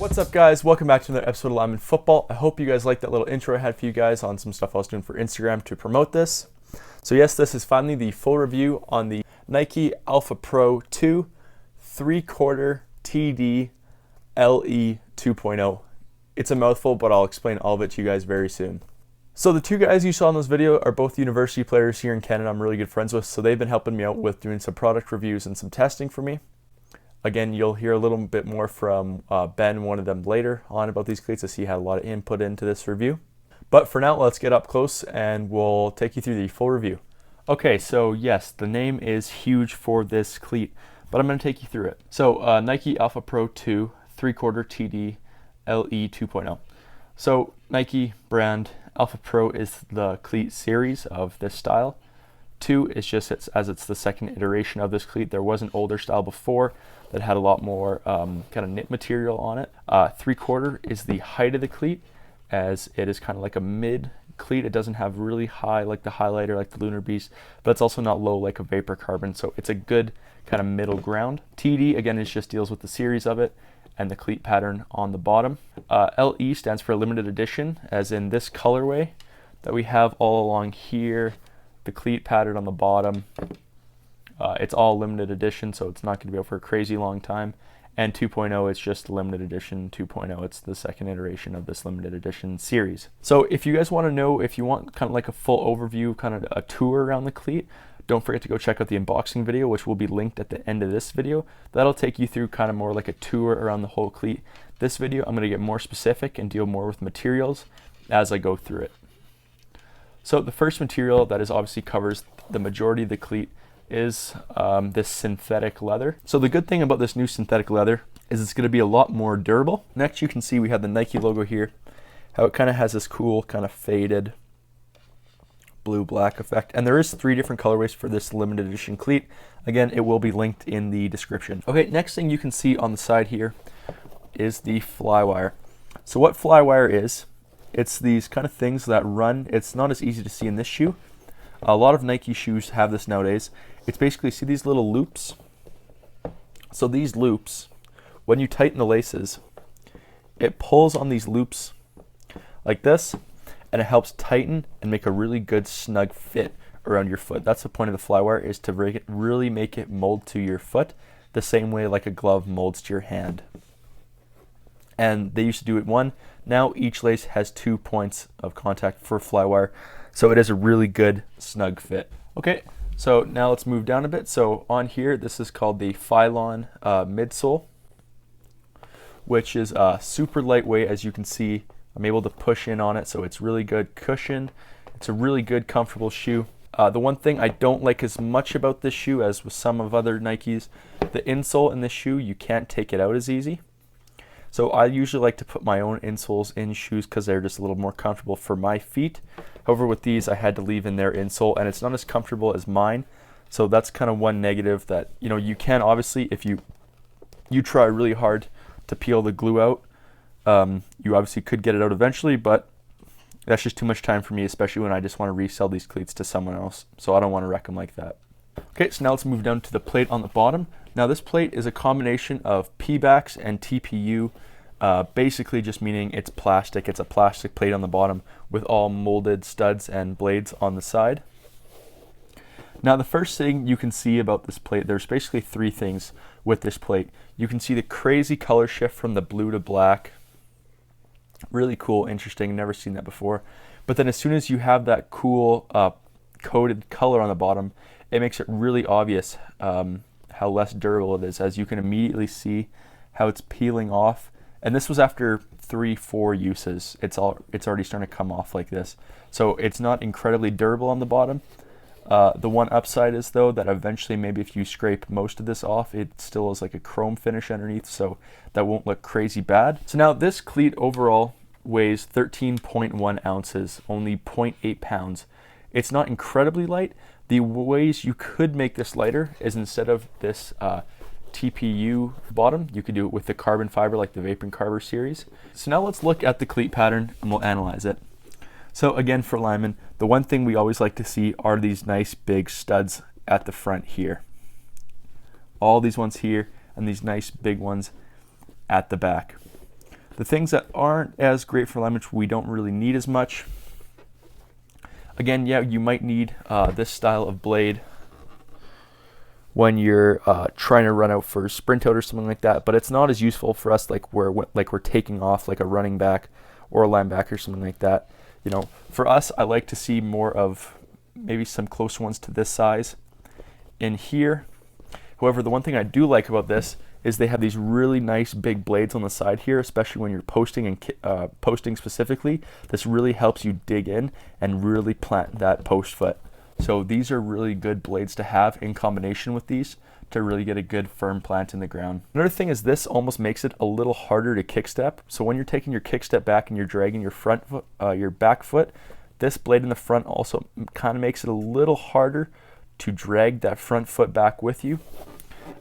What's up, guys? Welcome back to another episode of Lyman Football. I hope you guys liked that little intro I had for you guys on some stuff I was doing for Instagram to promote this. So yes, this is finally the full review on the Nike Alpha Pro 2 3/4 TD LE 2.0. It's a mouthful, but I'll explain all of it to you guys very soon. So the two guys you saw in this video are both university players here in Canada I'm really good friends with, so they've been helping me out with doing some product reviews and some testing for me. Again, you'll hear a little bit more from Ben, one of them, later on about these cleats, as he had a lot of input into this review. But for now, let's get up close and we'll take you through the full review. Okay, so yes, the name is huge for this cleat, but I'm going to take you through it. So Nike Alpha Pro 2 3/4 TD LE 2.0. So Nike brand, Alpha Pro is the cleat series of this style. 2 is just as it's the second iteration of this cleat. There was an older style before that had a lot more kind of knit material on it. 3/4 is the height of the cleat, as it is kind of like a mid cleat. It doesn't have really high like the Highlighter, like the Lunar Beast, but it's also not low like a Vapor Carbon, so it's a good kind of middle ground. TD, again, it just deals with the series of it and the cleat pattern on the bottom. LE stands for limited edition, as in this colorway that we have all along here, the cleat pattern on the bottom. It's all limited edition, so it's not going to be out for a crazy long time. And 2.0, it's just limited edition 2.0. It's the second iteration of this limited edition series. So if you guys want to know, if you want kind of like a full overview, kind of a tour around the cleat, don't forget to go check out the unboxing video, which will be linked at the end of this video. That'll take you through kind of more like a tour around the whole cleat. This video, I'm going to get more specific and deal more with materials as I go through it. So the first material that is obviously covers the majority of the cleat is this synthetic leather. So the good thing about this new synthetic leather is it's going to be a lot more durable. Next, you can see we have the Nike logo here, how it kind of has this cool kind of faded blue-black effect. And there is 3 different colorways for this limited edition cleat. Again, it will be linked in the description. Okay, next thing you can see on the side here is the Flywire. So what Flywire is, it's these kind of things that run. It's not as easy to see in this shoe. A lot of Nike shoes have this nowadays. It's basically, see these little loops? So these loops, when you tighten the laces, it pulls on these loops like this, and it helps tighten and make a really good snug fit around your foot. That's the point of the Flywire, is to really make it mold to your foot the same way like a glove molds to your hand. And they used to do it one. Now each lace has 2 points of contact for Flywire, so it is a really good snug fit. Okay, so now let's move down a bit. So on here, this is called the Phylon midsole, which is super lightweight. As you can see, I'm able to push in on it, so it's really good cushion. It's a really good, comfortable shoe. The one thing I don't like as much about this shoe as with some of other Nikes, the insole in this shoe, you can't take it out as easy. So I usually like to put my own insoles in shoes because they're just a little more comfortable for my feet. However, with these, I had to leave in their insole, and it's not as comfortable as mine. So that's kind of one negative that, you know, you can obviously, if you try really hard to peel the glue out, you obviously could get it out eventually, but that's just too much time for me, especially when I just want to resell these cleats to someone else. So I don't want to wreck them like that. Okay, so now let's move down to the plate on the bottom. Now this plate is a combination of Pebax and TPU, basically just meaning it's plastic. It's a plastic plate on the bottom with all molded studs and blades on the side. Now the first thing you can see about this plate, there's basically 3 things with this plate. You can see the crazy color shift from the blue to black. Really cool, interesting, never seen that before. But then as soon as you have that cool coated color on the bottom, it makes it really obvious how less durable it is, as you can immediately see how it's peeling off. And this was after 3-4 uses. It's already starting to come off like this. So it's not incredibly durable on the bottom. The one upside is, though, that eventually maybe if you scrape most of this off, it still is like a chrome finish underneath, so that won't look crazy bad. So now this cleat overall weighs 13.1 ounces, only 0.8 pounds. It's not incredibly light. The ways you could make this lighter is, instead of this TPU bottom, you could do it with the carbon fiber like the Vapor Carbon series. So now let's look at the cleat pattern and we'll analyze it. So again, for Lyman, the one thing we always like to see are these nice big studs at the front here. All these ones here and these nice big ones at the back. The things that aren't as great for linemen, we don't really need as much. Again, yeah, you might need this style of blade when you're trying to run out for sprint out or something like that, but it's not as useful for us like we're taking off like a running back or a linebacker or something like that. You know, for us, I like to see more of maybe some close ones to this size in here. However, the one thing I do like about this is they have these really nice big blades on the side here, especially when you're posting and posting specifically. This really helps you dig in and really plant that post foot. So these are really good blades to have in combination with these to really get a good firm plant in the ground. Another thing is this almost makes it a little harder to kick step. So when you're taking your kick step back and you're dragging your front foot, your back foot, this blade in the front also kind of makes it a little harder to drag that front foot back with you.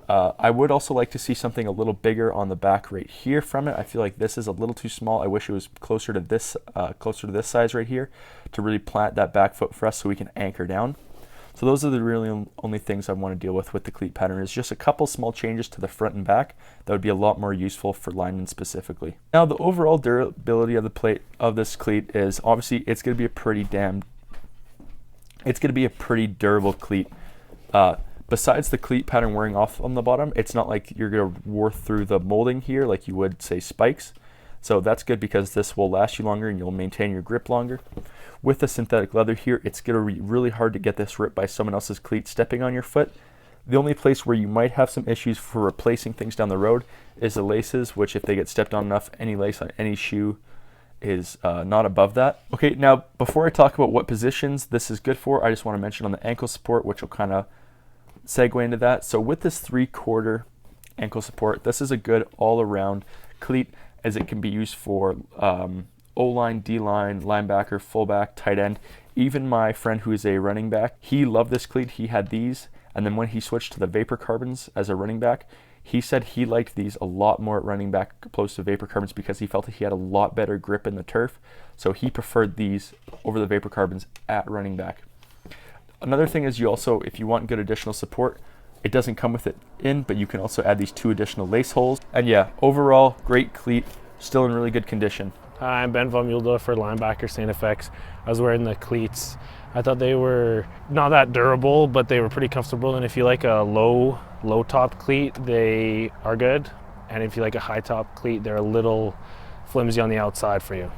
I would also like to see something a little bigger on the back right here from it. I feel like this is a little too small. I wish it was closer to this size right here to really plant that back foot for us so we can anchor down. So those are the really only things I want to deal with the cleat pattern, is just a couple small changes to the front and back that would be a lot more useful for linemen specifically. Now the overall durability of the plate of this cleat is obviously it's going to be a pretty durable cleat. Besides the cleat pattern wearing off on the bottom, it's not like you're going to wear through the molding here like you would, say, spikes. So that's good because this will last you longer and you'll maintain your grip longer. With the synthetic leather here, it's going to be really hard to get this ripped by someone else's cleat stepping on your foot. The only place where you might have some issues for replacing things down the road is the laces, which if they get stepped on enough, any lace on any shoe is not above that. Okay, now before I talk about what positions this is good for, I just want to mention on the ankle support, which will kind of segue into that. So with this 3/4 ankle support, this is a good all-around cleat, as it can be used for O-line, D-line, linebacker, fullback, tight end. Even my friend who is a running back, he loved this cleat. He had these, and then when he switched to the Vapor Carbons as a running back, he said he liked these a lot more at running back opposed to Vapor Carbons because he felt that he had a lot better grip in the turf. So he preferred these over the Vapor Carbons at running back. Another thing is you also, if you want good additional support, it doesn't come with it in, but you can also add these 2 additional lace holes. And yeah, overall, great cleat, still in really good condition. Hi, I'm Ben Van Mulder for linebacker St. FX. I was wearing the cleats. I thought they were not that durable, but they were pretty comfortable. And if you like a low top cleat, they are good. And if you like a high top cleat, they're a little flimsy on the outside for you.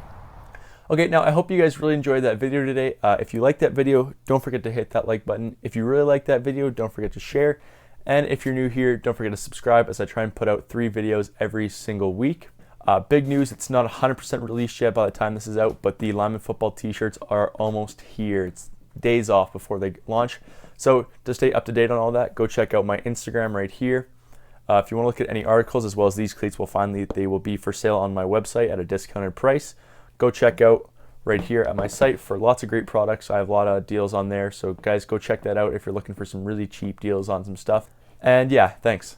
Okay, now I hope you guys really enjoyed that video today. If you liked that video, don't forget to hit that like button. If you really like that video, don't forget to share. And if you're new here, don't forget to subscribe, as I try and put out 3 videos every single week. Big news, it's not 100% released yet by the time this is out, but the Lineman Football t-shirts are almost here. It's days off before they launch. So to stay up to date on all that, go check out my Instagram right here. If you want to look at any articles as well as these cleats, they will be for sale on my website at a discounted price. Go check out right here at my site for lots of great products. I have a lot of deals on there. So guys, go check that out if you're looking for some really cheap deals on some stuff. And yeah, thanks.